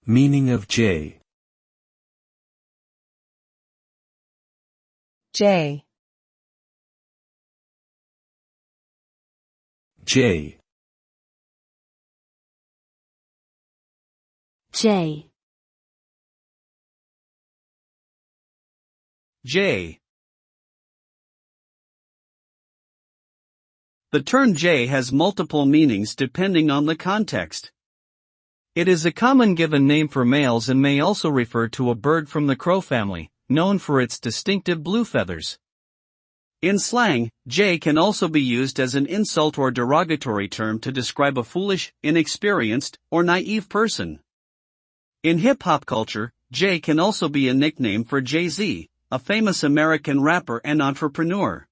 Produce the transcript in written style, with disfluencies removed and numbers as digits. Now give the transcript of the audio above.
Meaning of J. J. J. J. J. The term J has multiple meanings depending on the context. It is a common given name for males and may also refer to a bird from the crow family, known for its distinctive blue feathers. In slang, J can also be used as an insult or derogatory term to describe a foolish, inexperienced, or naive person. In hip-hop culture, J can also be a nickname for Jay-Z, a famous American rapper and entrepreneur.